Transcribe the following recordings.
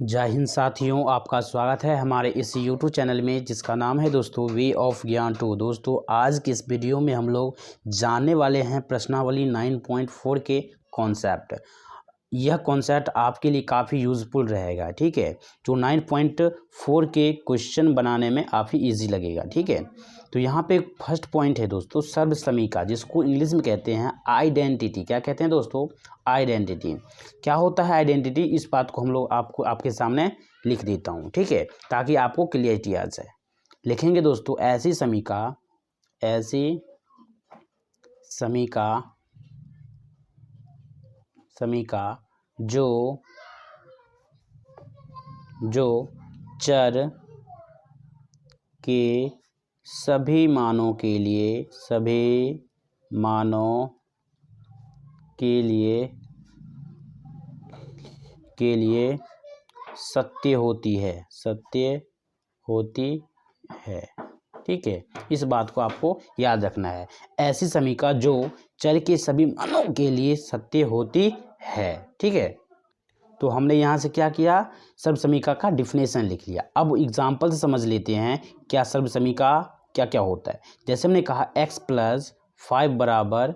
जय हिंद साथियों, आपका स्वागत है हमारे इस यूट्यूब चैनल में जिसका नाम है दोस्तों वे ऑफ ज्ञान 2। दोस्तों आज की इस वीडियो में हम लोग जानने वाले हैं प्रश्नावली 9.4 के कॉन्सेप्ट। यह कॉन्सेप्ट आपके लिए काफ़ी यूज़फुल रहेगा, ठीक है। जो 9.4 के क्वेश्चन बनाने में काफ़ी इजी लगेगा, ठीक है। तो यहाँ पे फर्स्ट पॉइंट है दोस्तों सर्वसमीका, जिसको इंग्लिश में कहते हैं आइडेंटिटी। क्या कहते हैं दोस्तों? आइडेंटिटी। क्या होता है आइडेंटिटी? इस बात को हम लोग आपके सामने लिख देता हूँ, ठीक है, ताकि आपको क्लियरिटी आ जाए। लिखेंगे दोस्तों ऐसी समीका जो चर के सभी मानों के लिए सत्य होती है, ठीक है। इस बात को आपको याद रखना है। ऐसी समीका जो चर के सभी मानों के लिए सत्य होती है, ठीक है। तो हमने यहाँ से क्या किया? सर्वसमीका का डिफिनेशन लिख लिया। अब एग्जाम्पल से समझ लेते हैं क्या सर्वसमीका क्या क्या होता है। जैसे हमने कहा x + 5 =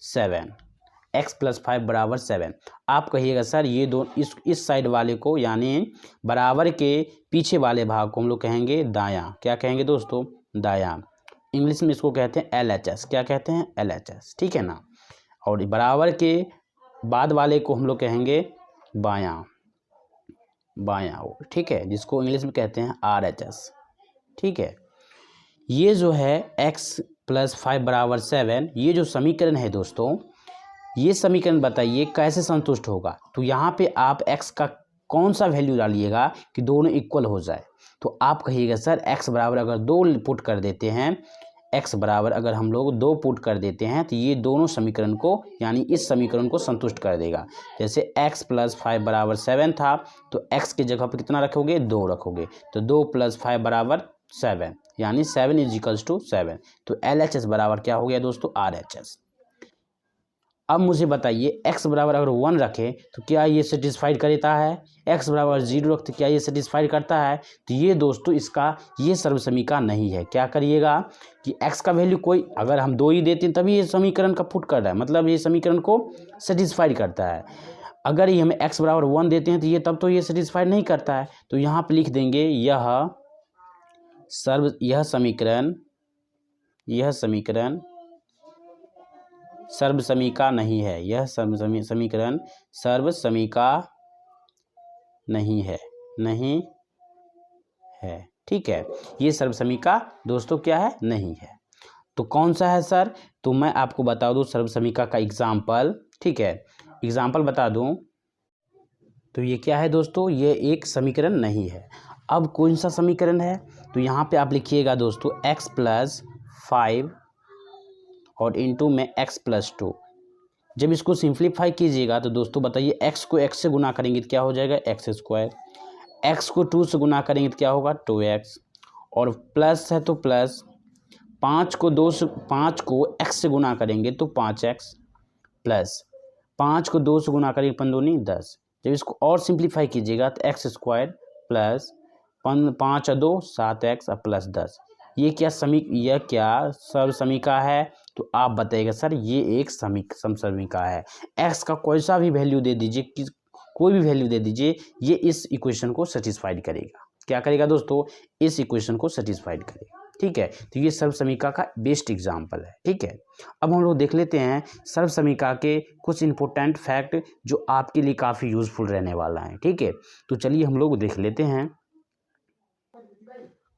7, x + 5 = 7। आप कहिएगा सर ये दो इस साइड वाले को यानी बराबर के पीछे वाले भाग को हम लोग कहेंगे दायां। क्या कहेंगे दोस्तों? दायां। इंग्लिश में इसको कहते हैं LHS। क्या कहते हैं? LHS, ठीक है ना। और बराबर के बाद वाले को हम लोग कहेंगे बायां, ठीक है, जिसको इंग्लिश में कहते हैं RHS, ठीक है। ये जो है x + 5 = 7, ये जो समीकरण है दोस्तों, ये समीकरण बताइए कैसे संतुष्ट होगा। तो यहाँ पे आप x का कौन सा वैल्यू डालिएगा कि दोनों इक्वल हो जाए। तो आप कहिएगा सर x बराबर अगर 2 पुट कर देते हैं, x बराबर अगर हम लोग 2 पुट कर देते हैं तो ये दोनों समीकरण को यानी इस समीकरण को संतुष्ट कर देगा। जैसे x + 5 = 7 था तो x की जगह पर कितना रखोगे? 2 रखोगे। तो 2 + 5 = 7 यानी 7 = 7। तो LHS बराबर क्या हो गया दोस्तों? RHS। अब मुझे बताइए x बराबर अगर 1 रखें तो क्या ये सेटिस्फाइड करता है? x बराबर 0 रखते क्या ये सेटिस्फाइड करता है? तो ये दोस्तों ये सर्वसमीका नहीं है। क्या करिएगा कि x का वैल्यू कोई अगर हम 2 ही देते हैं तभी ये समीकरण का पुट कर रहा है, मतलब ये समीकरण को सेटिस्फाइड करता है। अगर ये हमें x बराबर 1 देते हैं तो ये तब तो ये सेटिस्फाइड नहीं करता है। तो यहाँ पर लिख देंगे यह समीकरण सर्वसमीका नहीं है। यह समीकरण सर्वसमीका नहीं है, ठीक है। ये सर्वसमीका दोस्तों क्या है? नहीं है। तो कौन सा है सर? तो मैं आपको बता दूं सर्वसमीका का एग्जाम्पल, ठीक है। एग्जाम्पल बता दूं तो ये क्या है दोस्तों? ये एक समीकरण नहीं है। अब कौन सा समीकरण है? तो यहाँ पे आप लिखिएगा दोस्तों x + 5 और इंटू में x + 2। जब इसको सिंप्लीफाई कीजिएगा तो दोस्तों बताइए x को x से गुना करेंगे तो क्या हो जाएगा? x²। x को 2 से गुना करेंगे तो क्या होगा? 2x। और प्लस है तो प्लस 5 को x से गुना करेंगे तो 5x प्लस 5 को 2 से गुना करेंगे 5 दूनी 10। जब इसको और सिंप्लीफाई कीजिएगा तो x² प्लस 5 2 7x प्लस 10। ये क्या सर्वसमीका है? तो आप बताइएगा सर ये एक समसमीका है। x का कोई सा भी वैल्यू दे दीजिए, कोई भी वैल्यू दे दीजिए, ये इस इक्वेशन को सेटिस्फाइड करेगा। क्या करेगा दोस्तों? इस इक्वेशन को सेटिस्फाइड करेगा, ठीक है। तो ये सर्वसमीका का बेस्ट एग्जाम्पल है, ठीक है। अब हम लोग देख लेते हैं सर्वसमीका के कुछ इंपॉर्टेंट फैक्ट जो आपके लिए काफ़ी यूजफुल रहने वाला है, ठीक है। तो चलिए हम लोग देख लेते हैं।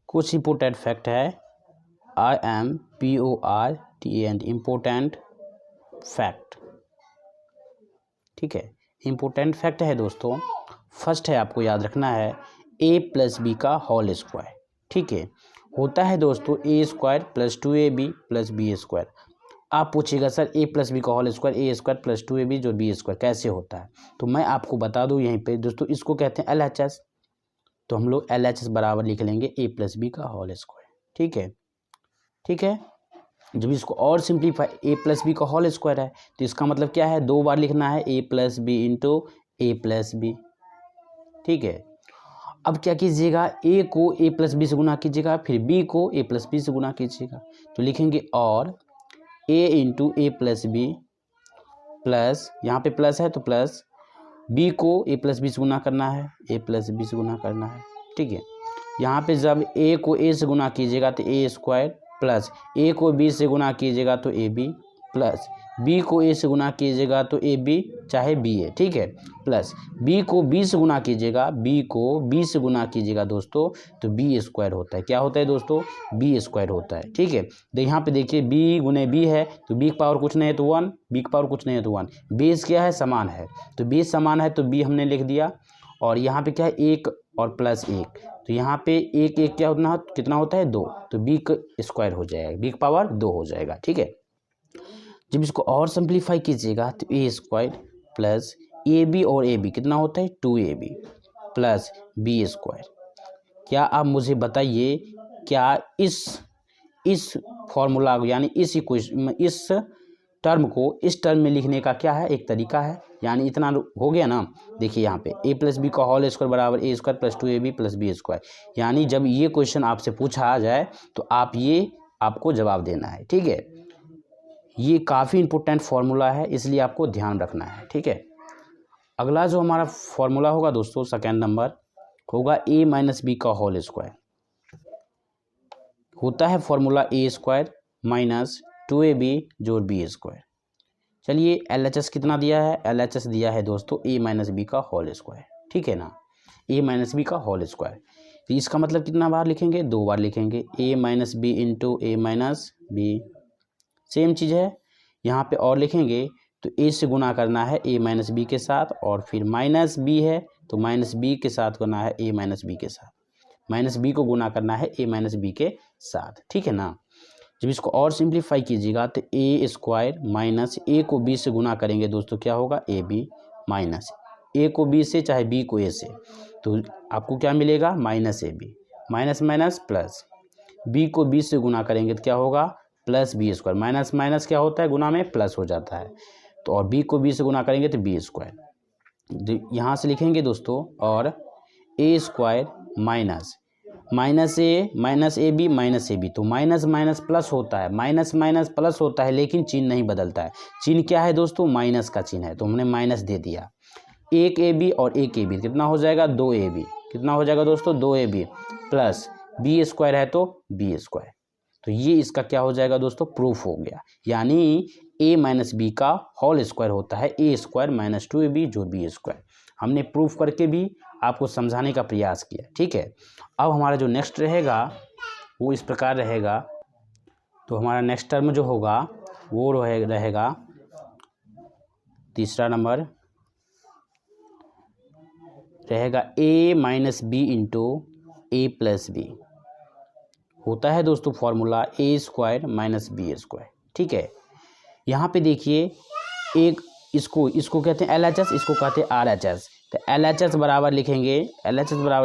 कुछ इंपॉर्टेंट फैक्ट है IMPORTANT इम्पोर्टेंट फैक्ट, ठीक है। इम्पोर्टेंट फैक्ट है दोस्तों, फर्स्ट है आपको याद रखना है a + b का होल स्क्वायर, ठीक है। होता है दोस्तों a² + 2ab + b²। आप पूछिएगा सर a + b का होल स्क्वायर a² + 2ab जो b² कैसे होता है? तो मैं आपको बता दूं यहीं पे दोस्तों, इसको कहते हैं LHS। तो हम लोग LHS बराबर लिख लेंगे a + b का होल स्क्वायर, ठीक है। जब इसको और सिंप्लीफाई a + b का होल स्क्वायर है तो इसका मतलब क्या है? 2 बार लिखना है a + b × a + b, ठीक है। अब क्या कीजिएगा, ए को ए प्लस बी से गुना कीजिएगा, फिर बी को ए प्लस बी से गुना कीजिएगा। तो लिखेंगे और ए इंटू ए प्लस बी प्लस, यहाँ पे प्लस है तो प्लस, बी को ए प्लस बी से गुना करना है, ए प्लस बी से गुना करना है, ठीक है। यहाँ पे जब ए को ए से गुना कीजिएगा तो ए स्क्वायर प्लस ए को बी से गुना कीजिएगा तो ए बी प्लस बी को ए से गुना कीजिएगा तो ए बी चाहे बी है, ठीक है, प्लस बी को बी से गुना कीजिएगा, बी को बी से गुना कीजिएगा दोस्तों तो बी स्क्वायर होता है। क्या होता है दोस्तों, बी स्क्वायर होता है, ठीक है। तो यहाँ पे देखिए बी गुने बी है तो बी की पावर कुछ नहीं है तो 1, बी की पावर कुछ नहीं है तो 1, बेस क्या है, समान है, तो बेस समान है तो बी हमने लिख दिया। और यहाँ पे क्या है, एक और प्लस एक, तो यहाँ पे एक एक क्या होना, कितना होता है 2, तो बी का स्क्वायर हो जाएगा, बी की पावर 2 हो जाएगा, ठीक है। जब इसको और सिंप्लीफाई कीजिएगा तो ए स्क्वायर प्लस ए बी और ए बी कितना होता है 2ab प्लस बी स्क्वायर। क्या आप मुझे बताइए, क्या इस फॉर्मूला यानी इस इक्वेशन, इस टर्म को इस टर्म में लिखने का क्या है, एक तरीका है। यानी इतना हो गया ना, देखिए यहाँ पे ए प्लस बी का होल स्क्वायर बराबर a square plus 2ab plus B square. यानी जब ये क्वेश्चन आपसे पूछा जाए तो आप ये आपको जवाब देना है, ठीक है। ये काफ़ी इंपॉर्टेंट फार्मूला है, इसलिए आपको ध्यान रखना है, ठीक है। अगला जो हमारा फार्मूला होगा दोस्तों, सेकेंड नंबर होगा ए माइनस बी का होल स्क्वायर। होता है फार्मूला ए स्क्वायर माइनस 2ab जोड़ बी स्क्वायर। चलिए LHS कितना दिया है, LHS दिया है दोस्तों ए माइनस बी का होल स्क्वायर, ठीक है ना, ए माइनस बी का होल स्क्वायर। तो इसका मतलब कितना बार लिखेंगे, 2 बार लिखेंगे, ए माइनस बी इंटू ए माइनस बी। सेम चीज़ है यहाँ पे और लिखेंगे तो ए से गुना करना है ए माइनस बी के साथ, और फिर माइनस बी है तो माइनस बी के साथ करना है ए माइनस बी के साथ, माइनस बी को गुना करना है ए माइनस बी के साथ, ठीक है ना। जब इसको और सिंप्लीफाई कीजिएगा तो ए स्क्वायर माइनस ए को बी से गुना करेंगे दोस्तों क्या होगा, ए बी माइनस ए को बी से चाहे बी को ए से, तो आपको क्या मिलेगा, minus A B, minus minus plus, B को बी से गुना करेंगे तो क्या होगा, plus B square, minus minus क्या होता है, गुना में प्लस हो जाता है, तो और बी को बी से गुना करेंगे तो बी स्क्वायर। यहाँ से लिखेंगे दोस्तों और a square minus minus A B minus A b, तो माइनस माइनस प्लस होता है, माइनस माइनस प्लस होता है, लेकिन चिन्ह नहीं बदलता है। चिन्ह क्या है दोस्तों, माइनस का चिन्ह है, तो हमने माइनस दे दिया। एक ए बी और एक ए बी कितना हो जाएगा, 2ab, कितना हो जाएगा दोस्तों 2ab प्लस बी स्क्वायर है तो बी स्क्वायर। तो ये इसका क्या हो जाएगा दोस्तों, प्रूफ हो गया। यानी ए माइनस बी का होल स्क्वायर होता है ए स्क्वायर माइनस 2ab जोड़ बी स्क्वायर। हमने प्रूफ करके भी आपको समझाने का प्रयास किया, ठीक है। अब हमारा जो नेक्स्ट रहेगा वो इस प्रकार रहेगा। तो हमारा नेक्स्ट टर्म जो होगा वो रहेगा तीसरा नंबर रहेगा ए माइनस बी इंटू ए प्लस बी। होता है दोस्तों फॉर्मूला ए स्क्वायर माइनस बी स्क्वायर, ठीक है। यहाँ पे देखिए एक इसको कहते हैं LHS, इसको कहते हैं RHS। तो LHS बराबर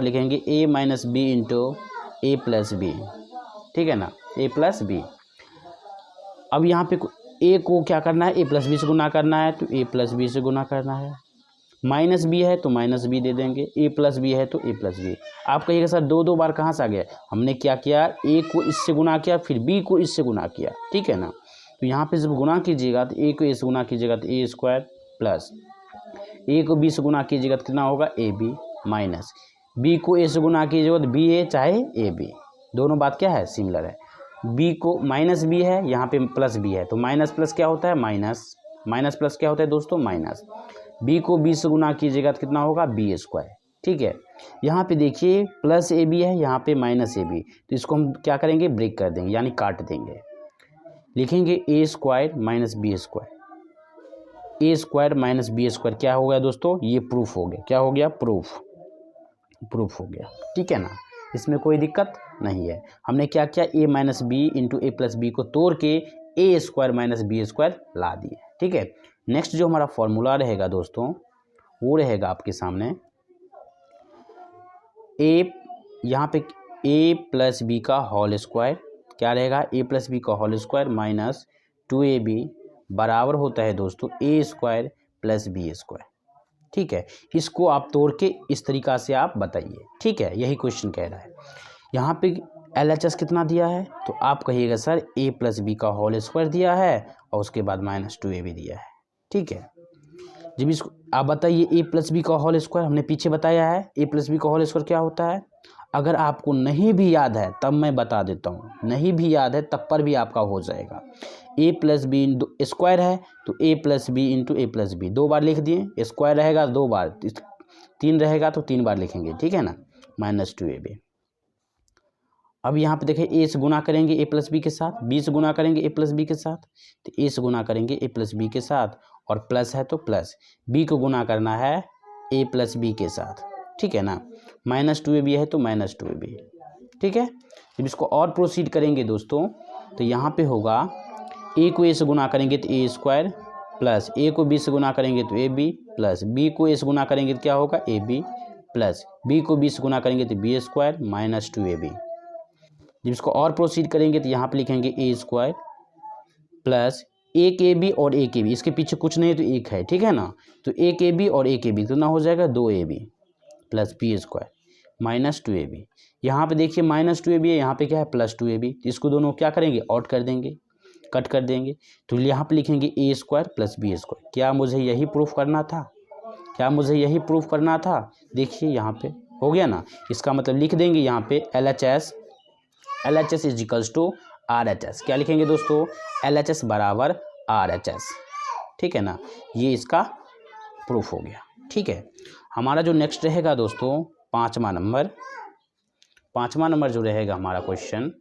लिखेंगे ए माइनस बी इंटू ए प्लस बी, ठीक है ना, ए प्लस बी। अब यहाँ पे ए को क्या करना है, ए प्लस बी से गुना करना है, तो ए प्लस बी से गुना करना है। माइनस बी है तो माइनस बी दे देंगे, ए प्लस बी है तो ए प्लस बी। आप कहिएगा सर 2 बार कहाँ से आ गया, हमने क्या किया, ए को इससे गुना किया फिर बी को इससे गुना किया, ठीक है ना। तो यहाँ पे जब गुना कीजिएगा तो ए को ए से गुना कीजिएगा तो ए स्क्वायर प्लस ए को बी से गुना कीजिएगा तो कितना होगा, ए बी माइनस बी को ए से गुना कीजिएगा तो बी ए चाहे ए बी, दोनों बात क्या है, सिमिलर है। बी को माइनस बी है, यहाँ पे प्लस बी है, तो माइनस प्लस क्या होता है, माइनस, माइनस प्लस क्या होता है दोस्तों, माइनस। बी को बी से गुना कीजिएगा तो कितना होगा, बी स्क्वायर, ठीक है। यहाँ पे देखिए प्लस ए बी है, यहाँ पे माइनस ए बी, तो इसको हम क्या करेंगे, ब्रेक कर देंगे यानी काट देंगे। लिखेंगे ए स्क्वायर माइनस बी स्क्वायर, ए स्क्वायर माइनस बी स्क्वायर क्या हो गया दोस्तों, ये प्रूफ हो गया। क्या हो गया, प्रूफ हो गया, ठीक है ना, इसमें कोई दिक्कत नहीं है। हमने क्या किया, ए माइनस बी इंटू ए प्लस बी को तोड़ के ए स्क्वायर माइनस बी स्क्वायर ला दिए, ठीक है। नेक्स्ट जो हमारा फॉर्मूला रहेगा दोस्तों वो रहेगा आपके सामने यहाँ पे ए प्लस बी का होल स्क्वायर, क्या रहेगा, ए प्लस बी का होल स्क्वायर माइनस 2ab बराबर होता है दोस्तों ए स्क्वायर प्लस बी स्क्वायर, ठीक है, इसको आप तोड़ के इस तरीक़ा से आप बताइए, ठीक है, यही क्वेश्चन कह रहा है। यहाँ पे LHS कितना दिया है, तो आप कहिएगा सर a प्लस बी का होल स्क्वायर दिया है और उसके बाद -2ab दिया है, ठीक है। जब इसको आप बताइए a प्लस बी का होल स्क्वायर, हमने पीछे बताया है a प्लस बी का होल स्क्वायर क्या होता है। अगर आपको नहीं भी याद है तब मैं बता देता हूँ, नहीं भी याद है तब पर भी आपका हो जाएगा। a प्लस बी स्क्वायर है तो a plus B into A plus B 2 बार लिख दिए, स्क्वायर रहेगा 2 बार, 3 रहेगा तो 3 बार लिखेंगे, ठीक है ना, -2ab। अब यहाँ पे देखें a से गुना करेंगे a प्लस बी के साथ, b से गुना करेंगे a प्लस बी के साथ, तो a से गुना करेंगे a प्लस बी के साथ, और प्लस है तो प्लस, b को गुना करना है a प्लस बी के साथ, ठीक है ना, -2ab है तो -2ab, ठीक है। जब इसको और प्रोसीड करेंगे दोस्तों तो यहाँ पे होगा a को a से गुना करेंगे तो a स्क्वायर, प्लस a को b से गुना करेंगे तो ab, प्लस b को a से गुना करेंगे तो क्या होगा ab, प्लस b को b से गुना करेंगे तो b स्क्वायर -2ab। जब इसको और प्रोसीड करेंगे तो यहाँ पे लिखेंगे a स्क्वायर प्लस 1ab और 1ab, इसके पीछे कुछ नहीं तो 1 है, ठीक है ना, तो 1ab और 1ab कितना हो जाएगा 2ab plus b square -2ab। यहाँ पे देखिए -2ab है, यहाँ पे क्या है +2ab, इसको दोनों क्या करेंगे आउट कर देंगे, कट कर देंगे, तो यहाँ पे लिखेंगे a square plus b square. क्या मुझे यही प्रूफ करना था, क्या मुझे यही प्रूफ करना था। देखिए यहाँ पे हो गया ना, इसका मतलब लिख देंगे यहाँ पे LHS is equals to RHS। क्या लिखेंगे दोस्तों, LHS बराबर RHS, ठीक है ना, ये इसका प्रूफ हो गया, ठीक है। हमारा जो नेक्स्ट रहेगा दोस्तों पाँचवा नंबर जो रहेगा हमारा क्वेश्चन,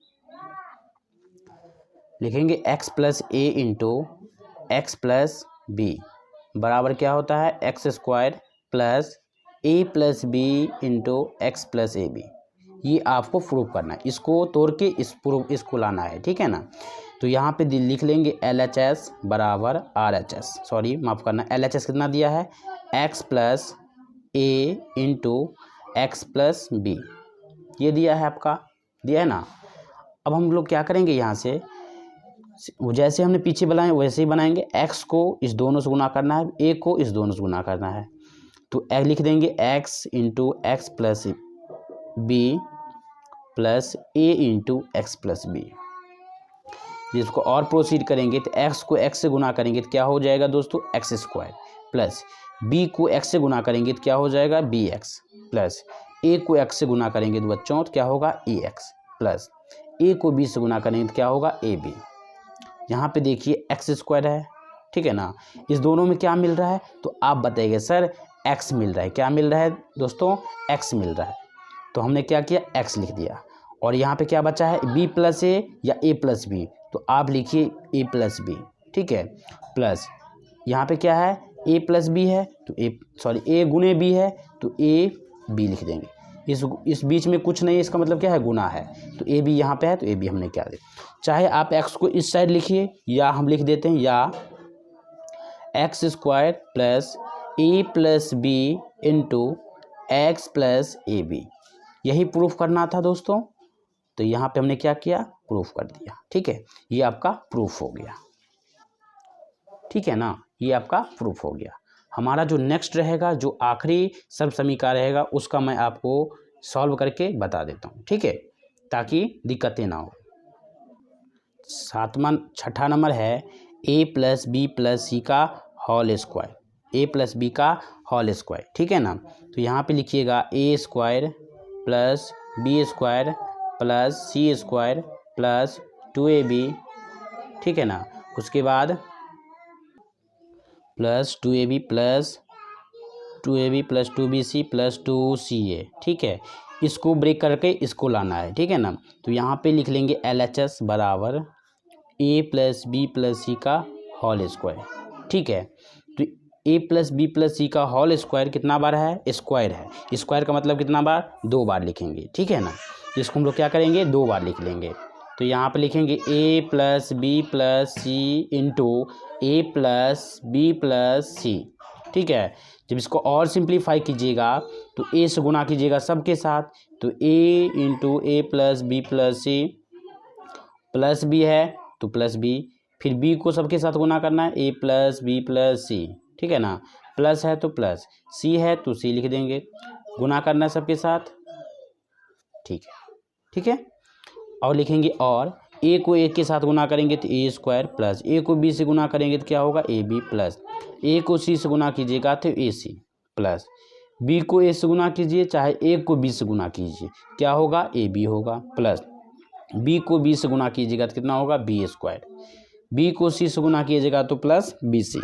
लिखेंगे x प्लस ए इंटू एक्स प्लस बी बराबर क्या होता है X square plus A plus B into x plus A B. ये आपको प्रूव करना है, इसको तोड़ के इसको लाना है, ठीक है ना। तो यहाँ पे लिख लेंगे LHS बराबर RHS, सॉरी माफ़ करना, LHS कितना दिया है x प्लस ए इंटू एक्स प्लस बी, ये दिया है आपका, दिया है ना। अब हम लोग क्या करेंगे, यहाँ से जैसे हमने पीछे बनाए वैसे ही बनाएंगे, x को इस दोनों से गुना करना है, a को इस दोनों से गुना करना है, तो लिख देंगे x into x plus B plus ए इंटू एक्स प्लस बी। जिसको और प्रोसीड करेंगे तो x को x से गुना करेंगे तो क्या हो जाएगा दोस्तों एक्स स्क्वायर, प्लस b को x से गुना करेंगे तो क्या हो जाएगा bx, प्लस a को x से गुना करेंगे तो बच्चों तो क्या होगा ax, प्लस a को b से गुना करेंगे तो क्या होगा ab। यहाँ पे देखिए एक्स स्क्वायर है, ठीक है ना, इस दोनों में क्या मिल रहा है, तो आप बताइए सर x मिल रहा है, क्या मिल रहा है दोस्तों x मिल रहा है, तो हमने क्या किया x लिख दिया। और यहाँ पे क्या बचा है b प्लस ए या a प्लस बी, तो आप लिखिए a प्लस बी, ठीक है, प्लस यहाँ पे क्या है a प्लस बी है तो a गुने b है तो a b लिख देंगे, इस बीच में कुछ नहीं है, इसका मतलब क्या है गुना है, तो a b यहाँ पे है तो a b हमने क्या दे, चाहे आप x को इस साइड लिखिए या हम लिख देते हैं या X square plus A plus B into x plus A B, यही प्रूफ करना था दोस्तों। तो यहाँ पे हमने क्या किया प्रूफ कर दिया, ठीक है, ये आपका प्रूफ हो गया, ठीक है ना, ये आपका प्रूफ हो गया। हमारा जो नेक्स्ट रहेगा, जो आखिरी सर्व समीकरण रहेगा, उसका मैं आपको सॉल्व करके बता देता हूँ, ठीक है, ताकि दिक्कतें ना हो। छठा नंबर है a plus B plus C का whole square, a plus B का होल स्क्वायर, ठीक है ना। तो यहाँ पे लिखिएगा a square plus B square plus C square plus 2ab, ठीक है ना, उसके बाद plus 2ab plus 2bc plus 2ca, ठीक है, इसको ब्रेक करके इसको लाना है, ठीक है ना। तो यहाँ पे लिख लेंगे LHS बराबर a plus B plus C का होल स्क्वायर, ठीक है। तो a plus B plus C का होल स्क्वायर कितना बार है स्क्वायर है, स्क्वायर का मतलब कितना बार 2 बार लिखेंगे, ठीक है ना। इसको हम लोग क्या करेंगे 2 बार लिख लेंगे, तो यहाँ पे लिखेंगे a plus B plus c into A plus B plus c, ठीक है। जब इसको और सिंप्लीफाई कीजिएगा तो a से गुना कीजिएगा सबके साथ, तो a into A plus B plus C, plus B है तो प्लस बी, फिर b को सबके साथ गुना करना है a plus B plus c, ठीक है ना, प्लस है तो प्लस, सी है तो सी लिख देंगे, गुना करना है सबके साथ, ठीक है, ठीक है। और लिखेंगे और ए को ए के साथ गुना करेंगे तो ए स्क्वायर प्लस ए को बी से गुना करेंगे तो क्या होगा ए बी प्लस ए को सी से गुना कीजिएगा तो ए सी प्लस बी को ए से गुना कीजिए चाहे ए को बी से गुना कीजिए क्या होगा ए बी होगा प्लस बी को बी से गुना कीजिएगा तो कितना होगा बी स्क्वायर, बी को सी से गुना कीजिएगा तो प्लस बी सी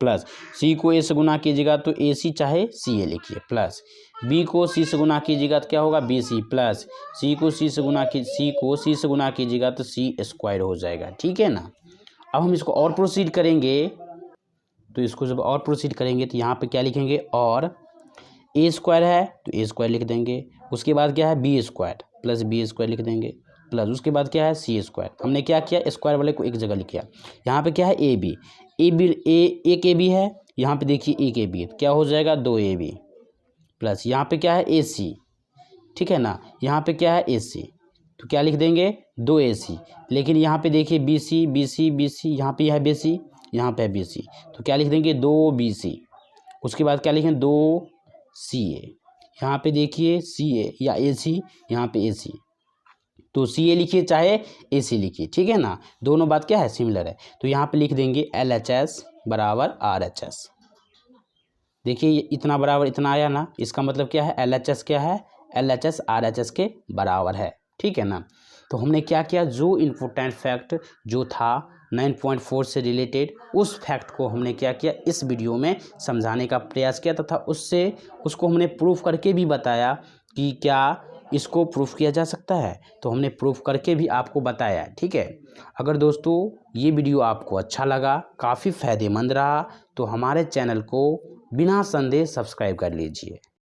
प्लस सी को ए से गुना कीजिएगा तो ए सी चाहे सी ए लिखिए प्लस बी को सी से गुना कीजिएगा तो क्या होगा बी सी प्लस सी को सी से गुना कीजिएगा तो सी स्क्वायर हो जाएगा, ठीक है ना। अब हम इसको और प्रोसीड करेंगे, तो इसको जब और प्रोसीड करेंगे तो यहाँ पे क्या लिखेंगे और ए स्क्वायर है तो ए स्क्वायर लिख देंगे, उसके बाद क्या है B square plus B square लिख देंगे प्लस उसके बाद क्या है सी स्क्वायर। हमने क्या किया स्क्वायर वाले को एक जगह लिखा, यहाँ पे क्या है ए बी एक ए बी है, यहाँ पे देखिए एक ए बी क्या हो जाएगा दो ए बी प्लस यहाँ पे क्या है ए सी, ठीक है ना, यहाँ पे क्या है ए सी तो क्या लिख देंगे दो ए सी, लेकिन यहाँ पे देखिए B C B C B C यहाँ पे है बी सी यहाँ पे है बी सी तो क्या लिख देंगे दो बी सी, उसके बाद क्या लिखें दो सी ए, यहाँ पे देखिए सी ए या ए सी यहाँ पे ए सी तो सी ए लिखिए चाहे ए सी लिखिए, ठीक है ना, दोनों बात क्या है सिमिलर है। तो यहाँ पे लिख देंगे एल एच एस बराबर आर एच एस, देखिए इतना बराबर इतना आया ना, इसका मतलब क्या है एल एच एस क्या है L H S R H S के बराबर है, ठीक है ना। तो हमने क्या किया जो इम्पोर्टेंट फैक्ट जो था 9.4 से रिलेटेड उस फैक्ट को हमने क्या किया इस वीडियो में समझाने का प्रयास किया तथा उसको हमने प्रूफ करके भी बताया कि क्या इसको प्रूफ किया जा सकता है, तो हमने प्रूफ करके भी आपको बताया, ठीक है। अगर दोस्तों ये वीडियो आपको अच्छा लगा काफ़ी फ़ायदेमंद रहा तो हमारे चैनल को बिना संदेह सब्सक्राइब कर लीजिए।